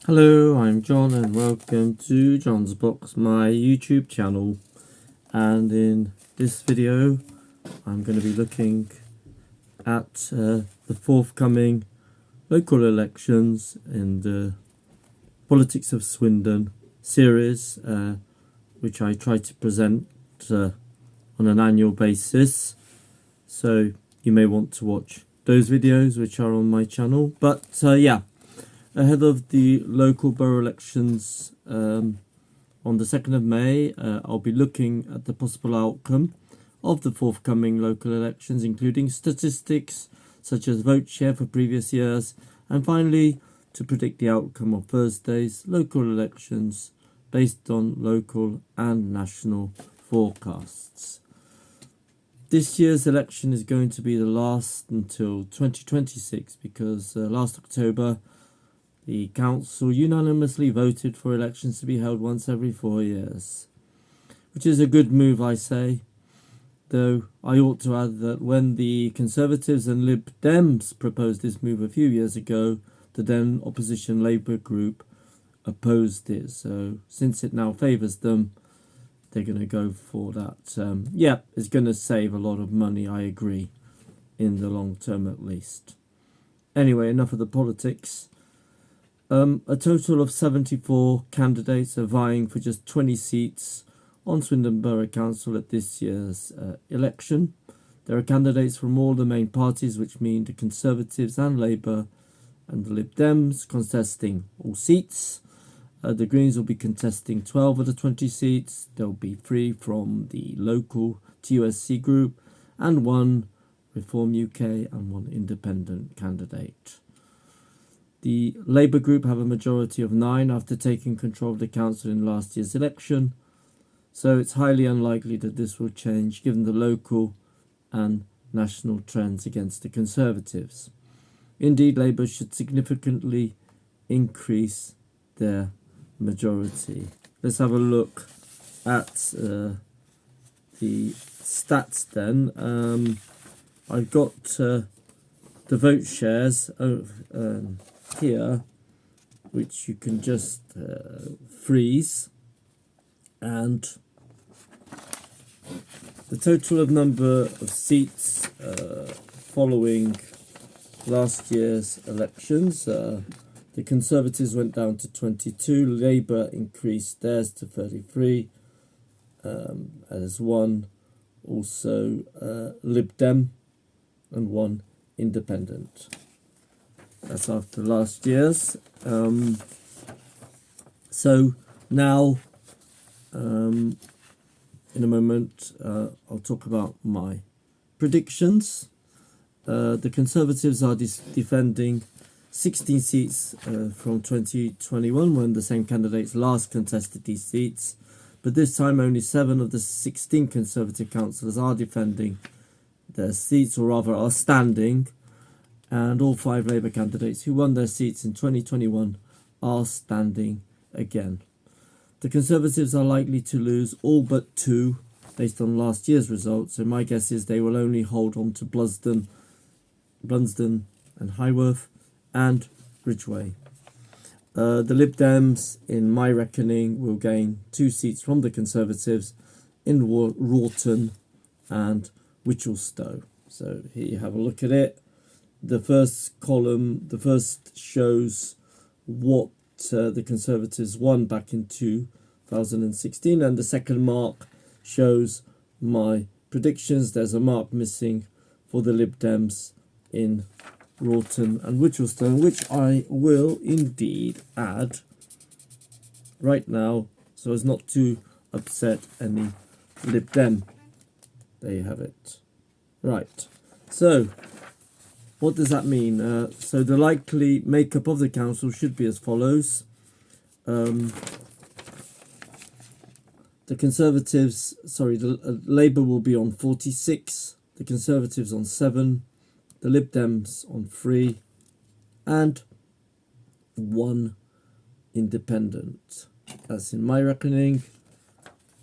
Hello, I'm John and welcome to John's Box, my YouTube channel. And in this video I'm going to be looking at the forthcoming local elections in the Politics of Swindon series, which I try to present on an annual basis. So you may want to watch those videos which are on my channel. But yeah. Ahead of the local borough elections on the 2nd of May, I'll be looking at the possible outcome of the forthcoming local elections, including statistics such as vote share for previous years, and finally to predict the outcome of Thursday's local elections based on local and national forecasts. This year's election is going to be the last until 2026 because last October the council unanimously voted for elections to be held once every 4 years, which is a good move, I say, though I ought to add that when the Conservatives and Lib Dems proposed this move a few years ago, the then opposition Labour group opposed it. So since it now favours them, they're going to go for that. Yeah, it's going to save a lot of money, I agree, in the long term at least. Anyway, enough of the politics. A total of 74 candidates are vying for just 20 seats on Swindon Borough Council at this year's election. There are candidates from all the main parties, which mean the Conservatives and Labour and the Lib Dems contesting all seats. The Greens will be contesting 12 of the 20 seats. There will be 3 from the local TUSC group and 1 Reform UK and 1 independent candidate. The Labour group have a majority of 9 after taking control of the council in last year's election, so it's highly unlikely that this will change given the local and national trends against the Conservatives. Indeed, Labour should significantly increase their majority. Let's have a look at the stats then. I've got the vote shares here, which you can just freeze, and the total of number of seats following last year's elections. The Conservatives went down to 22, Labour increased theirs to 33, as 1 also Lib Dem and 1 independent. That's after last year's. So now, in a moment, I'll talk about my predictions. The Conservatives are defending 16 seats from 2021 when the same candidates last contested these seats. But this time only 7 of the 16 Conservative councillors are defending their seats, or rather are standing. And all 5 Labour candidates who won their seats in 2021 are standing again. The Conservatives are likely to lose all but 2 based on last year's results, so my guess is they will only hold on to Blunsdon and Highworth and Ridgeway. The Lib Dems, in my reckoning, will gain 2 seats from the Conservatives in Wroughton and Whitchelstowe. So here you have a look at it. The first column, the first shows what the Conservatives won back in 2016, and the second mark shows my predictions. There's a mark missing for the Lib Dems in Wroughton and Whitchelstowe, which I will indeed add right now so as not to upset any Lib Dem. There you have it. Right, so what does that mean? So the likely makeup of the council should be as follows. The Conservatives, the Labour will be on 46, the Conservatives on 7, the Lib Dems on 3, and 1 independent. That's in my reckoning.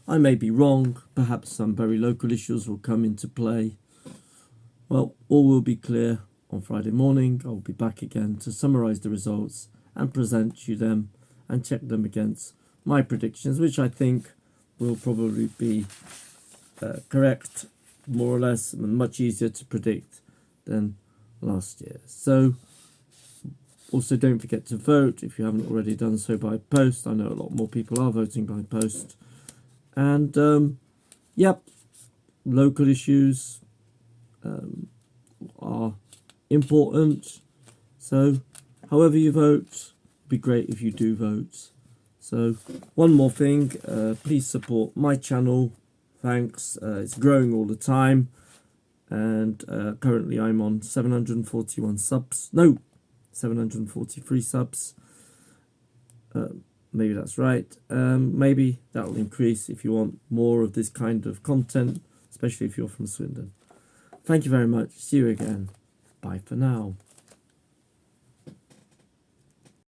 I may be wrong, perhaps some very local issues will come into play. Well, all will be clear on Friday morning. I'll be back again to summarise the results and present you them and check them against my predictions, which I think will probably be correct, more or less, and much easier to predict than last year. So also don't forget to vote if you haven't already done so by post. I know a lot more people are voting by post. And yep, local issues are important. So however you vote, it'd be great if you do vote. So one more thing, please support my channel. Thanks. It's growing all the time, and currently I'm on 741 subs. No, 743 subs. Maybe that's right. Maybe that will increase if you want more of this kind of content, especially if you're from Swindon. Thank you very much. See you again. Bye for now.